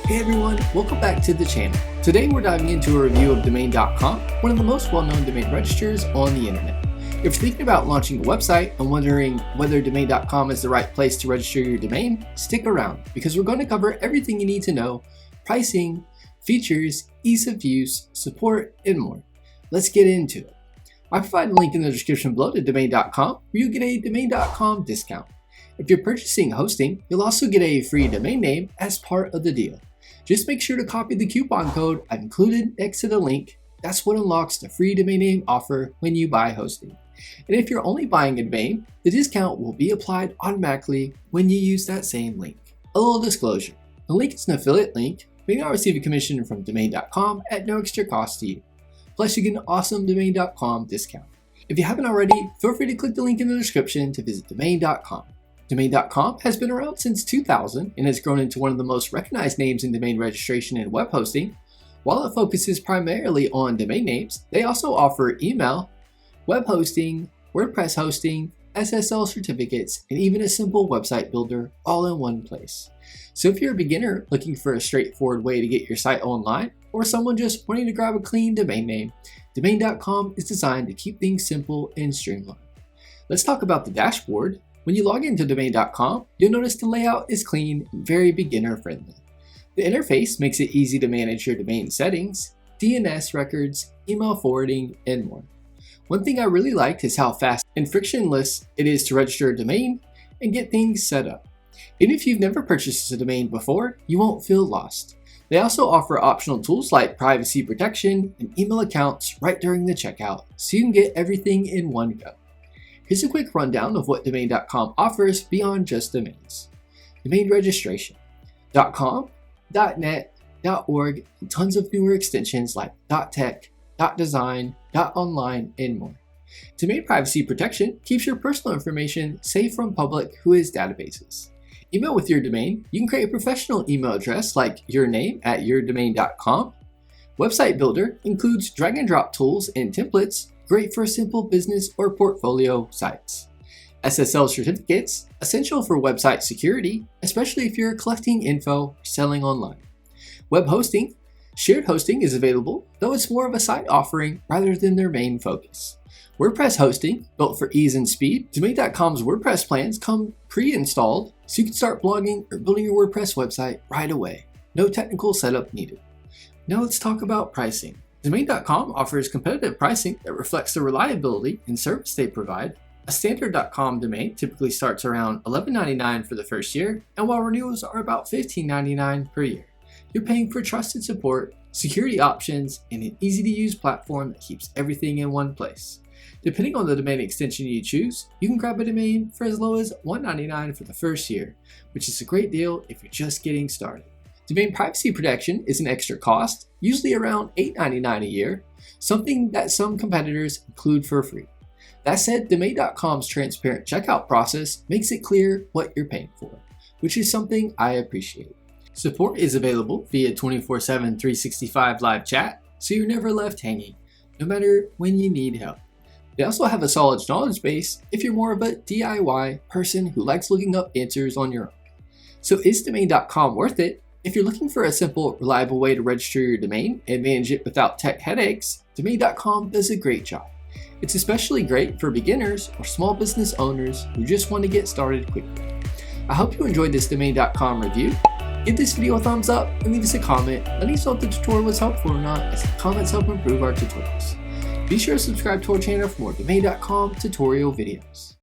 Hey everyone, welcome back to the channel. Today we're diving into a review of domain.com, one of the most well-known domain registers on the internet. If you're thinking about launching a website and wondering whether domain.com is the right place to register your domain, stick around because we're going to cover everything you need to know: pricing, features, ease of use, support, and more. Let's get into it. I provide a link in the description below to domain.com where you get a domain.com discount. If you're purchasing hosting, you'll also get a free domain name as part of the deal. Just make sure to copy the coupon code I've included next to the link. That's what unlocks the free domain name offer when you buy hosting. And if you're only buying a domain, the discount will be applied automatically when you use that same link. A little disclosure: the link is an affiliate link. You may not receive a commission from domain.com at no extra cost to you. Plus, you get an awesome domain.com discount. If you haven't already, feel free to click the link in the description to visit domain.com. Domain.com has been around since 2000 and has grown into one of the most recognized names in domain registration and web hosting. While it focuses primarily on domain names, they also offer email, web hosting, WordPress hosting, SSL certificates, and even a simple website builder all in one place. So if you're a beginner looking for a straightforward way to get your site online, or someone just wanting to grab a clean domain name, domain.com is designed to keep things simple and streamlined. Let's talk about the dashboard. When you log into domain.com, you'll notice the layout is clean and very beginner friendly. The interface makes it easy to manage your domain settings, DNS records, email forwarding, and more. One thing I really liked is how fast and frictionless it is to register a domain and get things set up. Even if you've never purchased a domain before, you won't feel lost. They also offer optional tools like privacy protection and email accounts right during the checkout, so you can get everything in one go. Here's a quick rundown of what domain.com offers beyond just domains. Domain registration. .com, .net, .org, and tons of newer extensions like .tech, .design, .online, and more. Domain privacy protection keeps your personal information safe from public WHOIS databases. Email with your domain. You can create a professional email address like your name at yourdomain.com. Website builder includes drag and drop tools and templates, great for simple business or portfolio sites. SSL certificates, essential for website security, especially if you're collecting info or selling online. Web hosting, shared hosting is available, though it's more of a side offering rather than their main focus. WordPress hosting, built for ease and speed. Domain.com's WordPress plans come pre-installed, so you can start blogging or building your WordPress website right away. No technical setup needed. Now let's talk about pricing. Domain.com offers competitive pricing that reflects the reliability and service they provide. A standard .com domain typically starts around $11.99 for the first year, and while renewals are about $15.99 per year. You're paying for trusted support, security options, and an easy-to-use platform that keeps everything in one place. Depending on the domain extension you choose, you can grab a domain for as low as $1.99 for the first year, which is a great deal if you're just getting started. Domain privacy protection is an extra cost, usually around $8.99 a year, something that some competitors include for free. That said, domain.com's transparent checkout process makes it clear what you're paying for, which is something I appreciate. Support is available via 24/7 365 live chat, so you're never left hanging, no matter when you need help. They also have a solid knowledge base if you're more of a DIY person who likes looking up answers on your own. So is domain.com worth it? If you're looking for a simple, reliable way to register your domain and manage it without tech headaches, domain.com does a great job. It's especially great for beginners or small business owners who just want to get started quickly. I hope you enjoyed this domain.com review. Give this video a thumbs up and leave us a comment letting us know if the tutorial was helpful or not, as the comments help improve our tutorials. Be sure to subscribe to our channel for more domain.com tutorial videos.